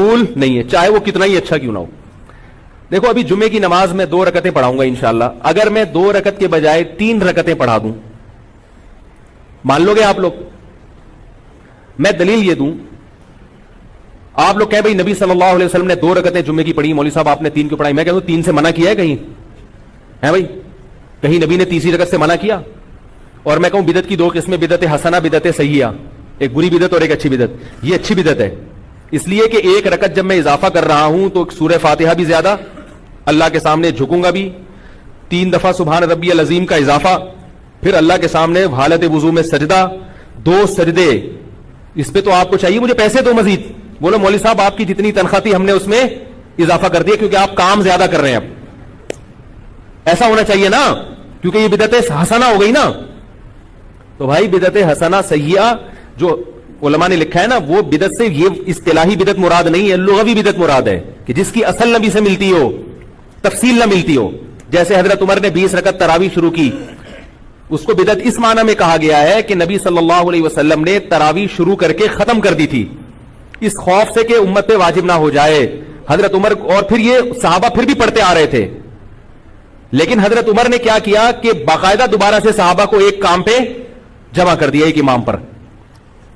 مقبول نہیں ہے، چاہے وہ کتنا ہی اچھا کیوں نہ ہو. دیکھو ابھی جمعے کی نماز میں 2 رکعتیں پڑھاؤں گا انشاءاللہ. اگر میں 2 رکعت کے بجائے 3 رکعتیں پڑھا دوں، مان لو گے آپ لوگ؟ میں دلیل یہ دوں، آپ لوگ کہیں بھائی نبی صلی اللہ علیہ وسلم نے 2 رکعتیں جمعے کی پڑھی، مولوی صاحب آپ نے 3 کیوں پڑھائی؟ میں کہتا ہوں 3 سے منع کیا ہے کہیں؟ ہے بھائی کہیں نبی نے تیسری رکعت سے منع کیا؟ اور میں کہوں بدعت کی 2 قسمیں، بدعت حسنہ، بدعت سیئہ، ایک بری بدعت اور ایک اچھی بدعت. یہ اچھی بدعت ہے اس لیے کہ 1 رکعت جب میں اضافہ کر رہا ہوں تو سورہ فاتحہ بھی زیادہ، اللہ کے سامنے جھکوں گا بھی، 3 دفعہ سبحان ربی العظیم کا اضافہ، پھر اللہ کے سامنے حالت وضو میں سجدہ، 2 سجدے. اس پہ تو آپ کو چاہیے مجھے پیسے دو مزید. بولو مولوی صاحب آپ کی جتنی تنخواہ تھی ہم نے اس میں اضافہ کر دیا کیونکہ آپ کام زیادہ کر رہے ہیں. اب ایسا ہونا چاہیے نا، کیونکہ یہ بدعت حسنہ ہو گئی نا. تو بھائی بدعت حسنہ سیئہ جو علماء نے لکھا ہے نا، وہ بدعت سے یہ اصطلاحی بدعت مراد نہیں ہے، لغوی بدعت مراد ہے کہ جس کی اصل نبی سے ملتی ہو، تفصیل نہ ملتی ہو. جیسے حضرت عمر نے 20 رکعت تراویح شروع کی، اس کو بدعت اس معنی میں کہا گیا ہے کہ نبی صلی اللہ علیہ وسلم نے تراویح شروع کر کے ختم کر دی تھی اس خوف سے کہ امت پہ واجب نہ ہو جائے. حضرت عمر، اور پھر یہ صحابہ پھر بھی پڑھتے آ رہے تھے، لیکن حضرت عمر نے کیا کیا کہ باقاعدہ دوبارہ سے صحابہ کو ایک کام پہ جمع کر دیا، ایک امام پر.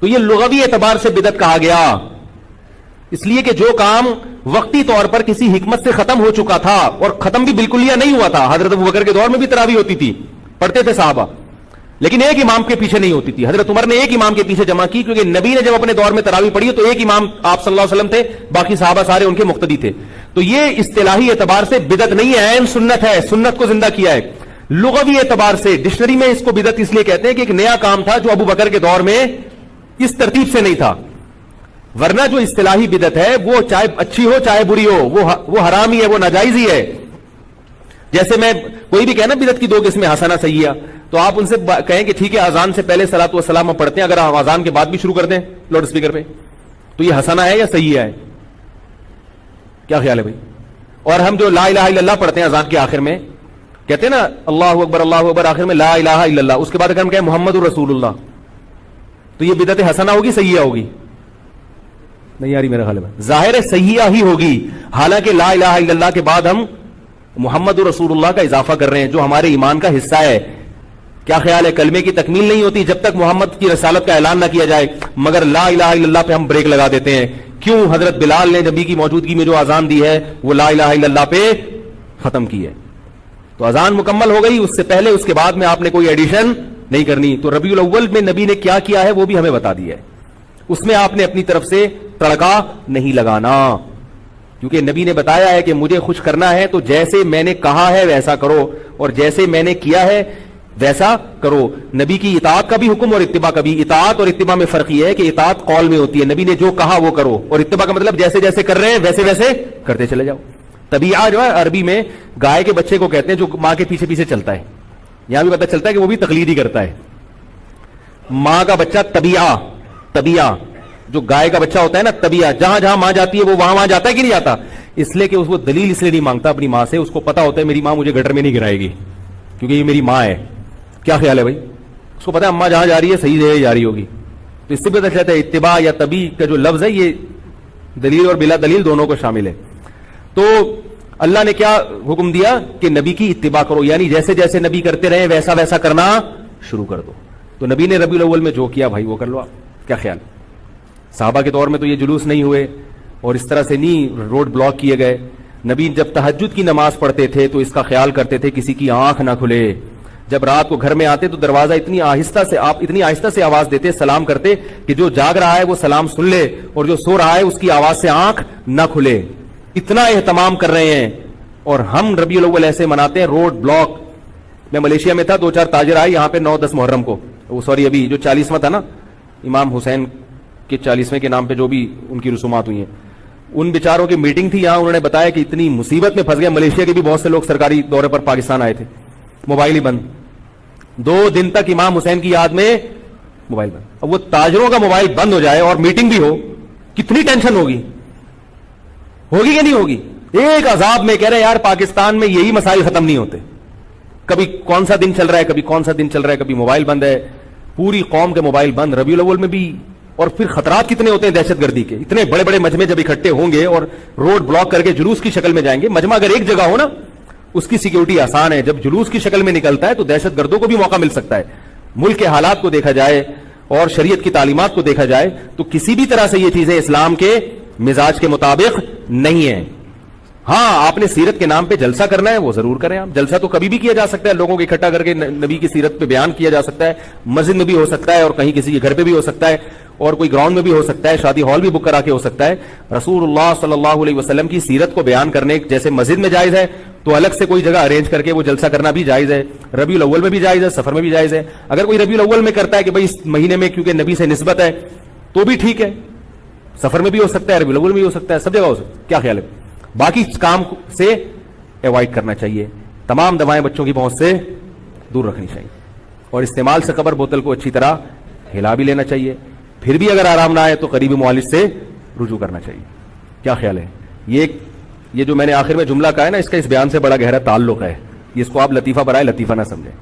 تو یہ لغوی اعتبار سے بدعت کہا گیا، اس لیے کہ جو کام وقتی طور پر کسی حکمت سے ختم ہو چکا تھا، اور ختم بھی بالکل یا نہیں ہوا تھا. حضرت ابوبکر کے دور میں بھی تراویح ہوتی تھی، پڑھتے تھے صحابہ، لیکن ایک امام کے پیچھے نہیں ہوتی تھی. حضرت عمر نے ایک امام کے پیچھے جمع کی کیونکہ نبی نے جب اپنے دور میں تراویح پڑھی تو ایک امام آپ صلی اللہ علیہ وسلم تھے، باقی صحابہ سارے ان کے مقتدی تھے. تو یہ اصطلاحی اعتبار سے بدعت نہیں ہے، عین سنت ہے، سنت کو زندہ کیا ہے. لغوی اعتبار سے ڈکشنری میں اس کو بدعت اس لیے کہتے ہیں کہ ایک نیا کام تھا جو ابو بکر کے دور میں اس ترتیب سے نہیں تھا. ورنہ جو اصطلاحی بدعت ہے وہ چاہے اچھی ہو چاہے بری ہو، وہ حرام ہی ہے، وہ ناجائز ہی ہے. جیسے میں کوئی بھی کہنا بدعت کی 2 قسمیں حسنہ سیئہ، تو آپ ان سے کہیں کہ ٹھیک ہے اذان سے پہلے صلاۃ والسلام ہم پڑھتے ہیں، اگر ہم اذان کے بعد بھی شروع کر دیں لاؤڈ اسپیکر پہ، تو یہ حسنہ ہے یا سیئہ ہے؟ کیا خیال ہے بھائی؟ اور ہم جو لا الہ الا اللہ پڑھتے ہیں اذان کے آخر میں، کہتے ہیں نا اللہ اکبر، آخر میں لا الہ الا اللہ، اس کے بعد اگر ہم کہیں محمد رسول اللہ، تو یہ بدعت حسنہ ہوگی سیئہ ہوگی؟ نہیں آ رہی میرا خیال ہے، ظاہر ہے سیئہ ہی ہوگی. حالانکہ لا الہ الا اللہ کے بعد ہم محمد رسول اللہ کا اضافہ کر رہے ہیں جو ہمارے ایمان کا حصہ ہے. کیا خیال ہے؟ کلمے کی تکمیل نہیں ہوتی جب تک محمد کی رسالت کا اعلان نہ کیا جائے، مگر لا الہ الا اللہ پہ ہم بریک لگا دیتے ہیں. کیوں؟ حضرت بلال نے نبی کی موجودگی میں جو اذان دی ہے وہ لا الہ الا اللہ پہ ختم کی ہے. تو اذان مکمل ہو گئی، اس سے پہلے اس کے بعد میں آپ نے کوئی ایڈیشن نہیں کرنی. تو ربیع الاول میں نبی نے کیا کیا ہے وہ بھی ہمیں بتا دیا ہے، اس میں آپ نے اپنی طرف سے تڑکا نہیں لگانا، کیونکہ نبی نے بتایا ہے کہ مجھے خوش کرنا ہے تو جیسے میں نے کہا ہے ویسا کرو، اور جیسے میں نے کیا ہے ویسا کرو. نبی کی اطاعت کا بھی حکم اور اتباع کا بھی. اطاعت اور اتباع میں فرق یہ ہے کہ اطاعت قول میں ہوتی ہے، نبی نے جو کہا وہ کرو، اور اتباع کا مطلب جیسے جیسے کر رہے ہیں ویسے ویسے کرتے چلے جاؤ. طبیعہ جو ہے عربی میں گائے کے بچے کو کہتے ہیں جو ماں کے پیچھے پیچھے چلتا ہے. یہاں بھی پتہ چلتا ہے کہ وہ بھی تقلید ہی کرتا ہے. ماں کا بچہ طبیعہ جو گائے کا بچہ ہوتا ہے نا، طبیعہ جہاں جہاں ماں جاتی ہے وہ وہاں جاتا ہے کہ نہیں جاتا؟ اس لیے کہ اس کو دلیل اس لیے نہیں مانگتا اپنی ماں سے، اس کو پتا ہوتا ہے میری ماں مجھے گٹر میں نہیں گرائے گی کیونکہ یہ میری ماں ہے. کیا خیال ہے بھائی؟ اس کو پتا ہے اماں جہاں جا رہی ہے صحیح جگہ جا رہی ہوگی. تو اس سے پتہ چلتا ہے اتباع یا طبیع کا جو لفظ ہے یہ دلیل اور بلا دلیل دونوں کو شامل ہے. تو اللہ نے کیا حکم دیا کہ نبی کی اتباع کرو، یعنی جیسے جیسے نبی کرتے رہے ویسا ویسا کرنا شروع کر دو. تو نبی نے ربیع الاول میں جو کیا بھائی وہ کر لو آپ. کیا خیال؟ صحابہ کے دور میں تو یہ جلوس نہیں ہوئے اور اس طرح سے نہیں روڈ بلاک کیے گئے. نبی جب تہجد کی نماز پڑھتے تھے تو اس کا خیال کرتے تھے کسی کی آنکھ نہ کھلے. جب رات کو گھر میں آتے تو دروازہ اتنی آہستہ سے آواز دیتے، سلام کرتے کہ جو جاگ رہا ہے وہ سلام سن لے اور جو سو رہا ہے اس کی آواز سے آنکھ نہ کھلے. اتنا اہتمام کر رہے ہیں. اور ہم ربیع الاول ایسے مناتے ہیں روڈ بلاک. میں ملیشیا میں تھا، 2-4 تاجر آئے یہاں پہ 9-10 محرم کو، ابھی جو 40واں تھا نا امام حسین کے 40ویں کے نام پہ جو بھی ان کی رسومات ہوئی ہیں، ان بیچاروں کی میٹنگ تھی یہاں. انہوں نے بتایا کہ اتنی مصیبت میں پھنس گئے. ملیشیا کے بھی بہت سے لوگ سرکاری دورے پر پاکستان آئے تھے، موبائل ہی بند 2 دن تک. امام حسین کی یاد میں موبائل بند. اب وہ تاجروں کا موبائل بند ہو جائے اور میٹنگ بھی ہو، کتنی ٹینشن ہوگی کہ نہیں ہوگی؟ ایک عذاب میں کہہ رہے ہیں یار پاکستان میں یہی مسائل ختم نہیں ہوتے. کبھی کون سا دن چل رہا ہے، کبھی کون سا دن چل رہا ہے، کبھی موبائل بند ہے، پوری قوم کے موبائل بند. ربیع الاول میں بھی اور پھر خطرات کتنے ہوتے ہیں دہشت گردی کے. اتنے بڑے بڑے مجمع جب اکٹھے ہوں گے اور روڈ بلاک کر کے جلوس کی شکل میں جائیں گے. مجمع اگر ایک جگہ ہو نا اس کی سیکیورٹی آسان ہے, جب جلوس کی شکل میں نکلتا ہے تو دہشت گردوں کو بھی موقع مل سکتا ہے. ملک کے حالات کو دیکھا جائے اور شریعت کی تعلیمات کو دیکھا جائے تو کسی بھی طرح سے یہ چیزیں اسلام کے مزاج کے مطابق نہیں ہیں. ہاں آپ نے سیرت کے نام پہ جلسہ کرنا ہے وہ ضرور کریں. آپ جلسہ تو کبھی بھی کیا جا سکتا ہے, لوگوں کو اکٹھا کر کے نبی کی سیرت پہ بیان کیا جا سکتا ہے. مسجد میں بھی ہو سکتا ہے اور کہیں کسی کے گھر پہ بھی ہو سکتا ہے اور کوئی گراؤنڈ میں بھی ہو سکتا ہے, شادی ہال بھی بک کرا کے ہو سکتا ہے. رسول اللہ صلی اللہ علیہ وسلم کی سیرت کو بیان کرنے جیسے مسجد میں جائز ہے تو الگ سے کوئی جگہ ارینج کر کے وہ جلسہ کرنا بھی جائز ہے. ربیع الاول میں بھی جائز ہے, سفر میں بھی جائز ہے. اگر کوئی ربیع الاول میں کرتا ہے کہ بھائی اس مہینے میں کیونکہ نبی سے نسبت ہے تو بھی ٹھیک ہے, سفر میں بھی ہو سکتا ہے, ربیع الاول میں بھی ہو سکتا ہے, سب جگہ ہو سکتا ہے. کیا خیال ہے؟ باقی کام سے ایوائڈ کرنا چاہیے. تمام دوائیں بچوں کی پہنچ سے دور رکھنی چاہیے اور استعمال سے قبل بوتل کو اچھی طرح ہلا بھی لینا چاہیے. پھر بھی اگر آرام نہ آئے تو قریبی معالج سے رجوع کرنا چاہیے. کیا خیال ہے؟ یہ جو میں نے آخر میں جملہ کہا ہے نا, اس کا اس بیان سے بڑا گہرا تعلق ہے. اس کو آپ لطیفہ برائے لطیفہ نہ سمجھیں.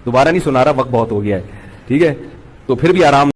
دوبارہ نہیں سنا رہا, وقت بہت ہو گیا ہے, ٹھیک ہے؟ تو پھر بھی آرام